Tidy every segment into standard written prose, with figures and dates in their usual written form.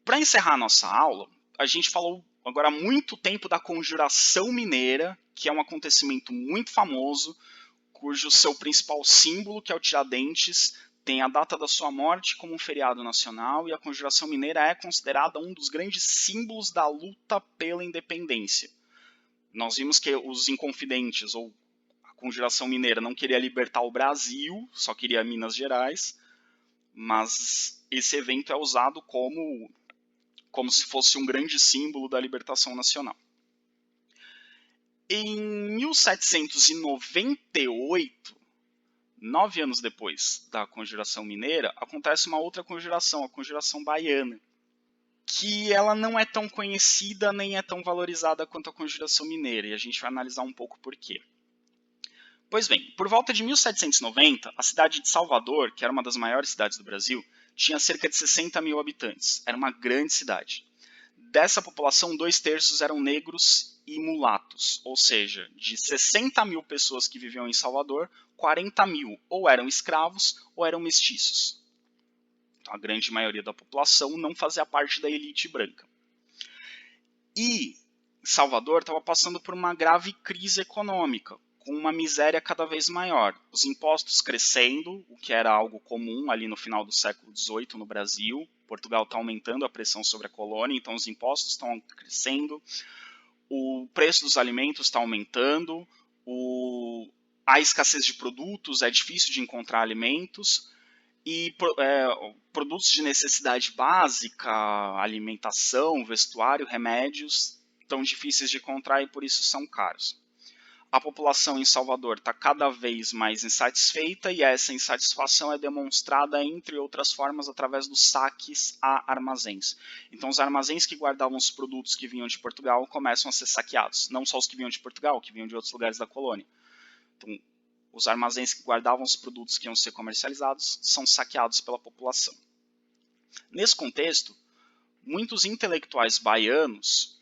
para encerrar a nossa aula, a gente falou agora há muito tempo da Conjuração Mineira, que é um acontecimento muito famoso, cujo seu principal símbolo, que é o Tiradentes, tem a data da sua morte como um feriado nacional, e a Conjuração Mineira é considerada um dos grandes símbolos da luta pela independência. Nós vimos que os Inconfidentes, ou a Conjuração Mineira, não queria libertar o Brasil, só queria Minas Gerais, mas esse evento é usado como se fosse um grande símbolo da libertação nacional. Em 1798, 9 anos depois da Conjuração Mineira, acontece uma outra conjuração, a Conjuração Baiana, que ela não é tão conhecida nem é tão valorizada quanto a Conjuração Mineira, e a gente vai analisar um pouco por quê. Pois bem, por volta de 1790, a cidade de Salvador, que era uma das maiores cidades do Brasil, tinha cerca de 60 mil habitantes. Era uma grande cidade. Dessa população, 2/3 eram negros e mulatos, ou seja, de 60 mil pessoas que viviam em Salvador, 40 mil ou eram escravos ou eram mestiços. Então, a grande maioria da população não fazia parte da elite branca. E Salvador estava passando por uma grave crise econômica, com uma miséria cada vez maior. Os impostos crescendo, o que era algo comum ali no final do século XVIII no Brasil. Portugal está aumentando a pressão sobre a colônia, então os impostos estão crescendo, o preço dos alimentos está aumentando, a escassez de produtos, é difícil de encontrar alimentos, e produtos de necessidade básica, alimentação, vestuário, remédios, estão difíceis de encontrar e por isso são caros. A população em Salvador está cada vez mais insatisfeita e essa insatisfação é demonstrada, entre outras formas, através dos saques a armazéns. Então, os armazéns que guardavam os produtos que vinham de Portugal começam a ser saqueados. Não só os que vinham de Portugal, que vinham de outros lugares da colônia. Então, os armazéns que guardavam os produtos que iam ser comercializados são saqueados pela população. Nesse contexto, muitos intelectuais baianos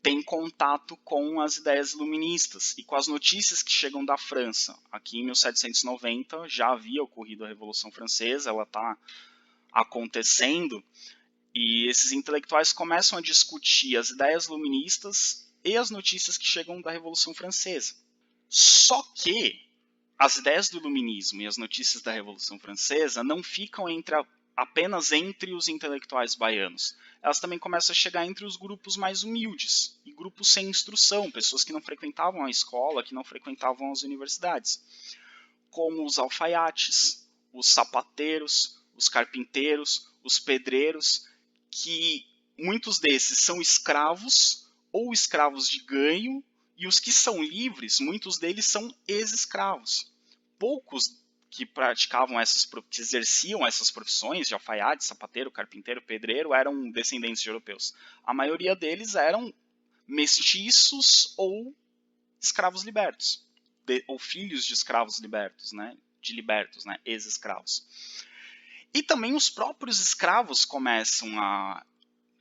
tem contato com as ideias iluministas e com as notícias que chegam da França. Aqui em 1790 já havia ocorrido a Revolução Francesa, ela está acontecendo, e esses intelectuais começam a discutir as ideias iluministas e as notícias que chegam da Revolução Francesa. Só que as ideias do iluminismo e as notícias da Revolução Francesa não ficam apenas entre os intelectuais baianos. Elas também começam a chegar entre os grupos mais humildes e grupos sem instrução, pessoas que não frequentavam a escola, que não frequentavam as universidades, como os alfaiates, os sapateiros, os carpinteiros, os pedreiros, que muitos desses são escravos ou escravos de ganho, e os que são livres, muitos deles são ex-escravos. Poucos que que exerciam essas profissões de alfaiate, sapateiro, carpinteiro, pedreiro, eram descendentes de europeus. A maioria deles eram mestiços ou escravos libertos, ou filhos de escravos libertos, ex-escravos. E também os próprios escravos começam a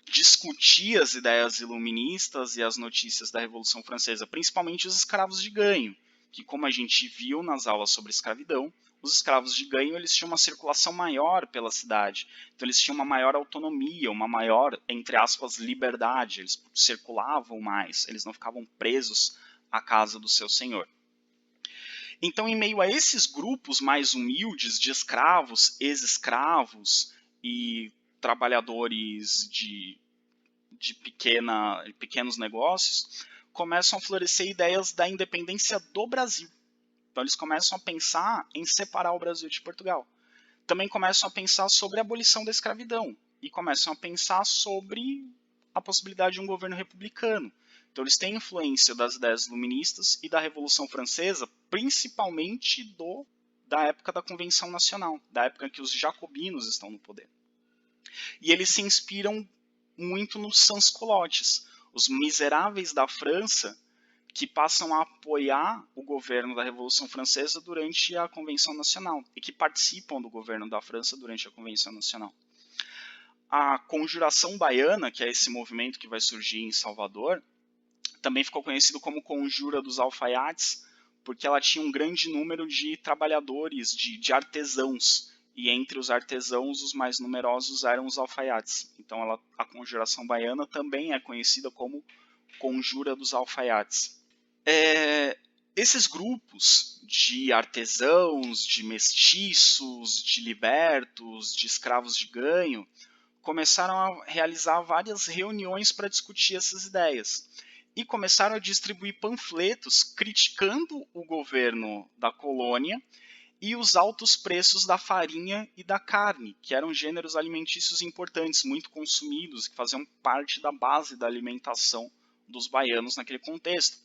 discutir as ideias iluministas e as notícias da Revolução Francesa, principalmente os escravos de ganho, que, como a gente viu nas aulas sobre escravidão, os escravos de ganho eles tinham uma circulação maior pela cidade, então eles tinham uma maior autonomia, uma maior, entre aspas, liberdade, eles circulavam mais, eles não ficavam presos à casa do seu senhor. Então, em meio a esses grupos mais humildes de escravos, ex-escravos e trabalhadores de pequenos negócios, começam a florescer ideias da independência do Brasil. Então eles começam a pensar em separar o Brasil de Portugal. Também começam a pensar sobre a abolição da escravidão e começam a pensar sobre a possibilidade de um governo republicano. Então eles têm influência das ideias iluministas e da Revolução Francesa, principalmente da época da Convenção Nacional, da época em que os jacobinos estão no poder. E eles se inspiram muito nos sans-culottes, os miseráveis da França, que passam a apoiar o governo da Revolução Francesa durante a Convenção Nacional e que participam do governo da França durante a Convenção Nacional. A Conjuração Baiana, que é esse movimento que vai surgir em Salvador, também ficou conhecido como Conjura dos Alfaiates, porque ela tinha um grande número de trabalhadores, de artesãos, e entre os artesãos os mais numerosos eram os alfaiates. Então a conjuração baiana também é conhecida como Conjura dos Alfaiates. Esses grupos de artesãos, de mestiços, de libertos, de escravos de ganho, começaram a realizar várias reuniões para discutir essas ideias. E começaram a distribuir panfletos criticando o governo da colônia e os altos preços da farinha e da carne, que eram gêneros alimentícios importantes, muito consumidos, que faziam parte da base da alimentação dos baianos naquele contexto.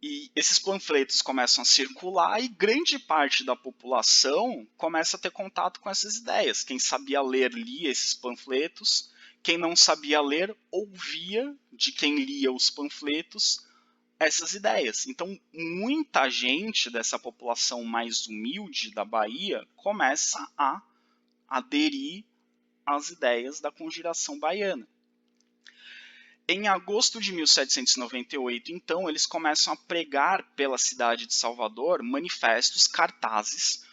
E esses panfletos começam a circular e grande parte da população começa a ter contato com essas ideias. Quem sabia ler, lia esses panfletos. Quem não sabia ler, ouvia de quem lia os panfletos essas ideias. Então, muita gente dessa população mais humilde da Bahia começa a aderir às ideias da conjuração baiana. Em agosto de 1798, então, eles começam a pregar pela cidade de Salvador manifestos, cartazes,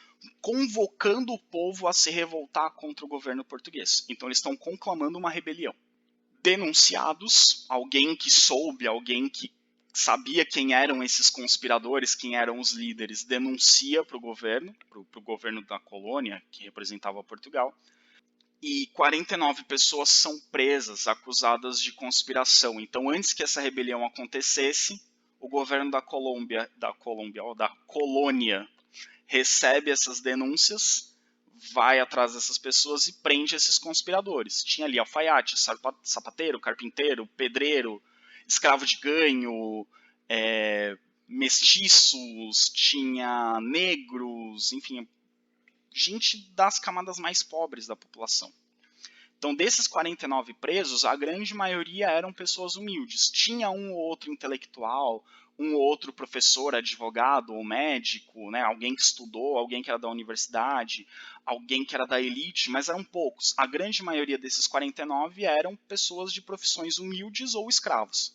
convocando o povo a se revoltar contra o governo português. Então, eles estão conclamando uma rebelião. Denunciados, alguém que soube, alguém que sabia quem eram esses conspiradores, quem eram os líderes, denuncia para o governo da colônia, que representava Portugal, e 49 pessoas são presas, acusadas de conspiração. Então, antes que essa rebelião acontecesse, o governo da colônia recebe essas denúncias, vai atrás dessas pessoas e prende esses conspiradores. Tinha ali alfaiate, sapateiro, carpinteiro, pedreiro, escravo de ganho, mestiços, tinha negros, enfim, gente das camadas mais pobres da população. Então, desses 49 presos, a grande maioria eram pessoas humildes. Tinha um ou outro intelectual, um ou outro professor, advogado ou médico, né? Alguém que estudou, alguém que era da universidade, alguém que era da elite, mas eram poucos. A grande maioria desses 49 eram pessoas de profissões humildes ou escravos.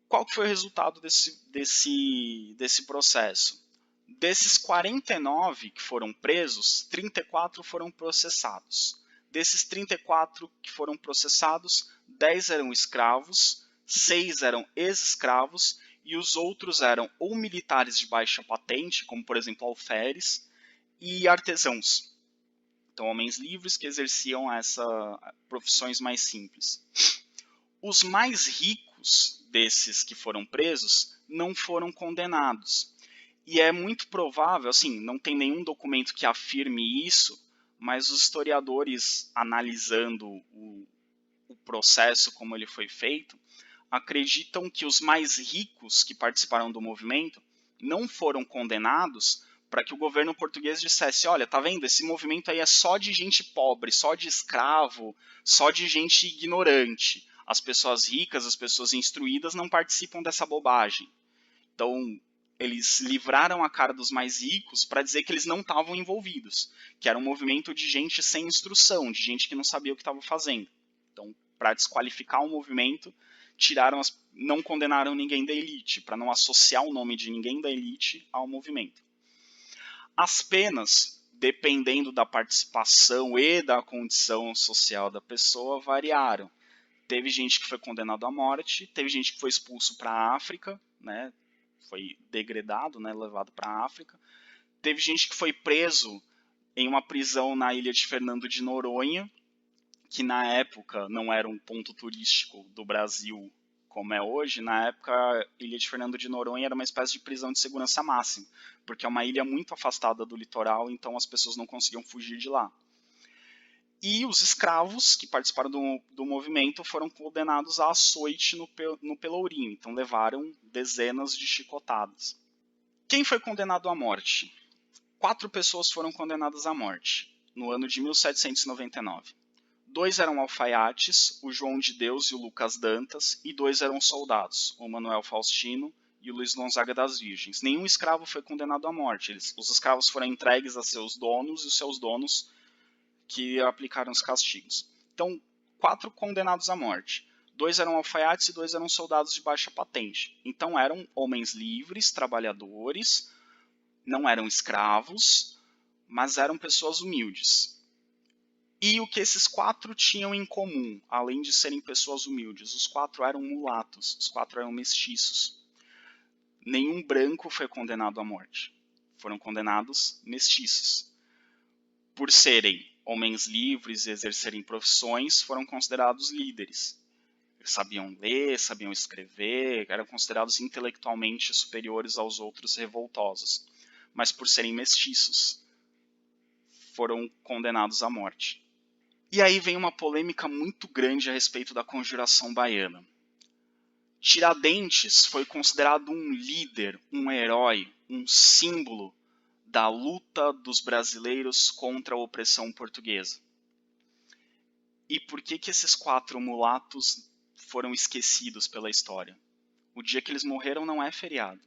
Qual que foi o resultado desse processo? Desses 49 que foram presos, 34 foram processados. Desses 34 que foram processados, 10 eram escravos, 6 eram ex-escravos e os outros eram ou militares de baixa patente, como por exemplo alferes, e artesãos. Então, homens livres que exerciam essas profissões mais simples. Os mais ricos desses que foram presos não foram condenados. E é muito provável, assim, não tem nenhum documento que afirme isso, mas os historiadores, analisando o processo como ele foi feito, acreditam que os mais ricos que participaram do movimento não foram condenados para que o governo português dissesse, olha, tá vendo, esse movimento aí é só de gente pobre, só de escravo, só de gente ignorante. As pessoas ricas, as pessoas instruídas não participam dessa bobagem. Então, eles livraram a cara dos mais ricos para dizer que eles não estavam envolvidos, que era um movimento de gente sem instrução, de gente que não sabia o que estava fazendo. Então, para desqualificar o movimento, não condenaram ninguém da elite, para não associar o nome de ninguém da elite ao movimento. As penas, dependendo da participação e da condição social da pessoa, variaram. Teve gente que foi condenado à morte, teve gente que foi expulso para a África, né? Foi degradado, né, levado para a África. Teve gente que foi preso em uma prisão na ilha de Fernando de Noronha, que na época não era um ponto turístico do Brasil como é hoje. Na época, a ilha de Fernando de Noronha era uma espécie de prisão de segurança máxima, porque é uma ilha muito afastada do litoral, então as pessoas não conseguiam fugir de lá. E os escravos que participaram do movimento foram condenados a açoite no Pelourinho, então levaram dezenas de chicotadas. Quem foi condenado à morte? 4 pessoas foram condenadas à morte, no ano de 1799. 2 eram alfaiates, o João de Deus e o Lucas Dantas, e 2 eram soldados, o Manuel Faustino e o Luiz Gonzaga das Virgens. Nenhum escravo foi condenado à morte, os escravos foram entregues a seus donos e os seus donos que aplicaram os castigos. Então, 4 condenados à morte. 2 eram alfaiates e 2 eram soldados de baixa patente. Então, eram homens livres, trabalhadores, não eram escravos, mas eram pessoas humildes. E o que esses 4 tinham em comum, além de serem pessoas humildes? Os 4 eram mulatos, os 4 eram mestiços. Nenhum branco foi condenado à morte. Foram condenados mestiços. Por serem homens livres e exercerem profissões, foram considerados líderes. Eles sabiam ler, sabiam escrever, eram considerados intelectualmente superiores aos outros revoltosos. Mas por serem mestiços, foram condenados à morte. E aí vem uma polêmica muito grande a respeito da Conjuração Baiana. Tiradentes foi considerado um líder, um herói, um símbolo da luta dos brasileiros contra a opressão portuguesa. E por que esses 4 mulatos foram esquecidos pela história? O dia que eles morreram não é feriado.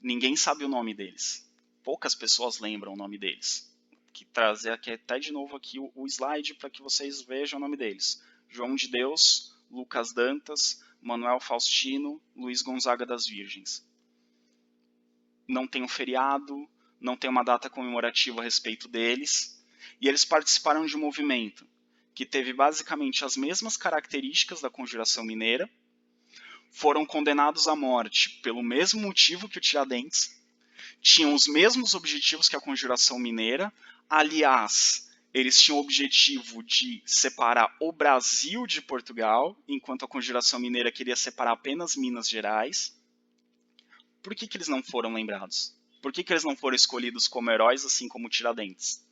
Ninguém sabe o nome deles. Poucas pessoas lembram o nome deles. Que trazer aqui até de novo aqui o slide para que vocês vejam o nome deles. João de Deus, Lucas Dantas, Manuel Faustino, Luiz Gonzaga das Virgens. Não tem um feriado, não tem uma data comemorativa a respeito deles, e eles participaram de um movimento que teve basicamente as mesmas características da Conjuração Mineira, foram condenados à morte pelo mesmo motivo que o Tiradentes, tinham os mesmos objetivos que a Conjuração Mineira, aliás, eles tinham o objetivo de separar o Brasil de Portugal, enquanto a Conjuração Mineira queria separar apenas Minas Gerais. Por que eles não foram lembrados? Por que eles não foram escolhidos como heróis, assim como Tiradentes?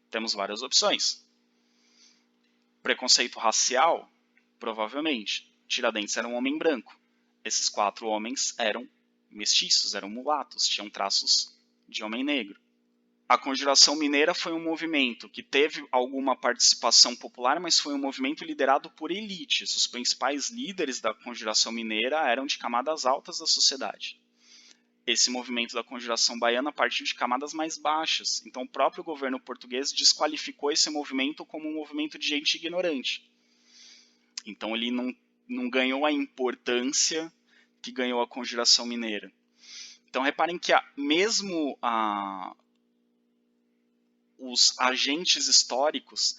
Temos várias opções. Preconceito racial? Provavelmente. Tiradentes era um homem branco. Esses 4 homens eram mestiços, eram mulatos, tinham traços de homem negro. A Conjuração Mineira foi um movimento que teve alguma participação popular, mas foi um movimento liderado por elites. Os principais líderes da Conjuração Mineira eram de camadas altas da sociedade. Esse movimento da Conjuração Baiana partiu de camadas mais baixas, então o próprio governo português desqualificou esse movimento como um movimento de gente ignorante. Então ele não ganhou a importância que ganhou a Conjuração Mineira. Então reparem que mesmo os agentes históricos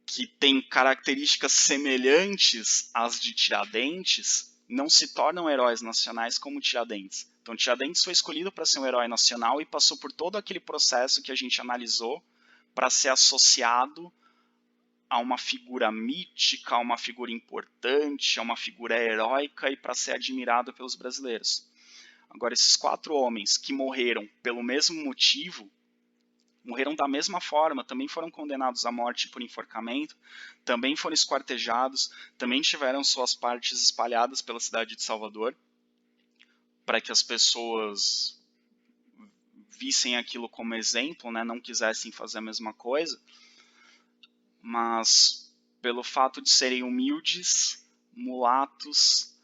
que têm características semelhantes às de Tiradentes não se tornam heróis nacionais como Tiradentes. Então Tiradentes foi escolhido para ser um herói nacional e passou por todo aquele processo que a gente analisou para ser associado a uma figura mítica, a uma figura importante, a uma figura heróica e para ser admirado pelos brasileiros. Agora, esses 4 homens que morreram pelo mesmo motivo, morreram da mesma forma, também foram condenados à morte por enforcamento, também foram esquartejados, também tiveram suas partes espalhadas pela cidade de Salvador, para que as pessoas vissem aquilo como exemplo, né, não quisessem fazer a mesma coisa, mas pelo fato de serem humildes, mulatos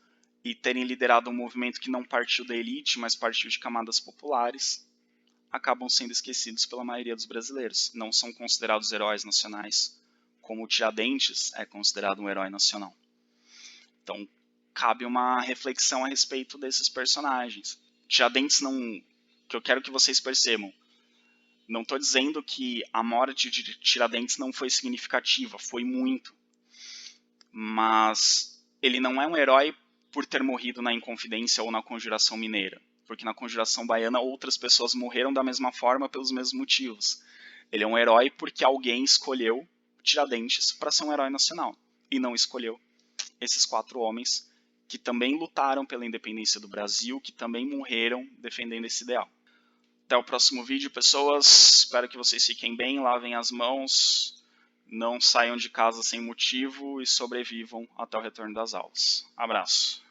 e terem liderado um movimento que não partiu da elite, mas partiu de camadas populares, acabam sendo esquecidos pela maioria dos brasileiros. Não são considerados heróis nacionais, como o Tiradentes é considerado um herói nacional. Então, cabe uma reflexão a respeito desses personagens. Tiradentes não... que eu quero que vocês percebam. Não estou dizendo que a morte de Tiradentes não foi significativa, foi muito. Mas ele não é um herói por ter morrido na Inconfidência ou na Conjuração Mineira. Porque na Conjuração Baiana outras pessoas morreram da mesma forma pelos mesmos motivos. Ele é um herói porque alguém escolheu Tiradentes para ser um herói nacional. E não escolheu esses 4 homens que também lutaram pela independência do Brasil, que também morreram defendendo esse ideal. Até o próximo vídeo, pessoas. Espero que vocês fiquem bem, lavem as mãos, não saiam de casa sem motivo e sobrevivam até o retorno das aulas. Abraço.